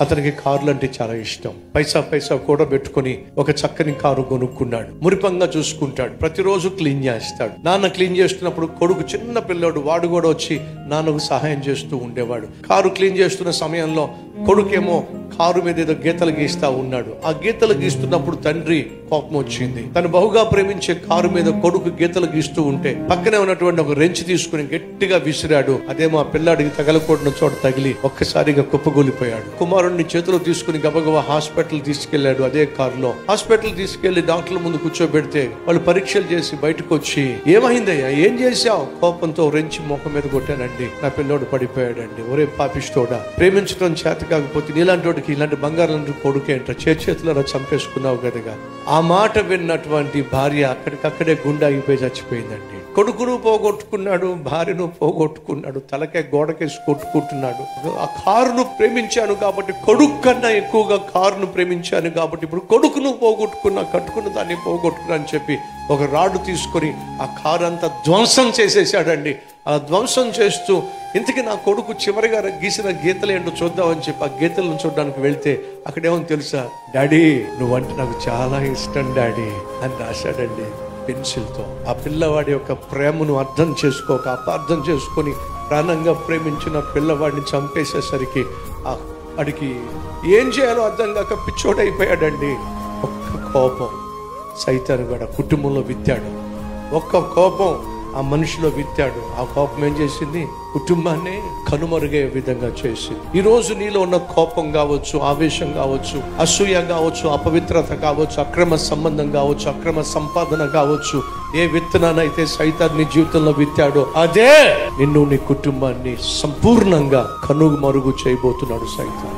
అతనికి కార్లు అంటే చాలా ఇష్టం. పైసా కూడా పెట్టుకుని ఒక చక్కని కారు కొనుక్కున్నాడు. మురిపంగా చూసుకుంటాడు, ప్రతిరోజు క్లీన్ చేస్తాడు. నాన్న క్లీన్ చేస్తున్నప్పుడు కొడుకు చిన్న పిల్లోడు, వాడు కూడా వచ్చి నాన్నకు సహాయం చేస్తూ ఉండేవాడు. కారు క్లీన్ చేస్తున్న సమయంలో కొడుకేమో కారు మీద ఏదో గీతలు గీస్తా ఉన్నాడు. ఆ గీతలు గీస్తున్నప్పుడు తండ్రి కోపం వచ్చింది. తను బహుగా ప్రేమించే కారు మీద కొడుకు గీతలు గీస్తూ ఉంటే పక్కనే ఉన్నటువంటి ఒక రెంచి తీసుకుని గట్టిగా విసిరాడు. అదేమో ఆ పిల్లాడికి తగలకూడని చోట తగిలి ఒక్కసారిగా కుప్పగొలిపోయాడు. కుమారుడిని చేతిలో తీసుకుని గబగబా హాస్పిటల్ తీసుకెళ్లాడు. అదే కారులో హాస్పిటల్ తీసుకెళ్లి డాక్టర్ల ముందు కూర్చోబెడితే వాళ్ళు పరీక్షలు చేసి బయటకు వచ్చి, ఏమైందయ్యా, ఏం చేశావు? కోపంతో రెంచి ముఖం మీద కొట్టానండి, నా పిల్లోడు పడిపోయాడండి. ఒరే పాపిష్టోడా, ప్రేమించడం చేత కాకపోతే నీలాంటి వాడికి ఇలాంటి బంగారం కొడుకేంట, చేతులలో చంపేసుకున్నావు కదగా. ఆ మాట విన్నటువంటి భార్య అక్కడికక్కడే గుండె ఆగిపోయి చచ్చిపోయిందండి. కొడుకును పోగొట్టుకున్నాడు, భార్యను పోగొట్టుకున్నాడు, తలకే గోడకేసి కొట్టుకుంటున్నాడు. ఆ కారును ప్రేమించాను కాబట్టి, కొడుకు కన్నా ఎక్కువగా కారును ప్రేమించాను కాబట్టి ఇప్పుడు కొడుకును పోగొట్టుకున్నా, కట్టుకున్న దాన్ని పోగొట్టుకున్నా అని చెప్పి ఒక రాడు తీసుకొని ఆ కారు అంతా ధ్వంసం చేసేసాడండి. ఆ ధ్వంసం చేస్తూ ఇంతకీ నా కొడుకు చివరిగా గీసిన గీతలు ఏంటో చూద్దామని చెప్పి ఆ గీతలను చూడడానికి వెళ్తే అక్కడేమో తెలుసా, డాడీ నువ్వంటే నాకు చాలా ఇష్టం డాడీ అని రాశాడండి పెన్సిల్తో. ఆ పిల్లవాడి యొక్క ప్రేమను అర్థం చేసుకోక, అపార్థం చేసుకొని ప్రాణంగా ప్రేమించిన పిల్లవాడిని చంపేసేసరికి వాడికి ఏం చేయాలో అర్థం కాక పిచ్చోడైపోయాడండి. ఒక్క కోపం సైతాను కూడా కుటుంబంలో విత్తాడు. ఒక్క కోపం ఆ మనిషిలో విత్తాడు. ఆ కోపం ఏం చేసింది? కుటుంబాన్ని కనుమరుగే విధంగా చేసింది. ఈ రోజు నీలో ఉన్న కోపం కావచ్చు, ఆవేశం కావచ్చు, అసూయ కావచ్చు, అపవిత్రత కావచ్చు, అక్రమ సంబంధం కావచ్చు, అక్రమ సంపాదన కావచ్చు, ఏ విత్తనానైతే సైతాన్ నీ జీవితంలో విత్తాడో అదే నిన్ను, నీ కుటుంబాన్ని సంపూర్ణంగా కనుమరుగు చేయబోతున్నాడు సైతాన్.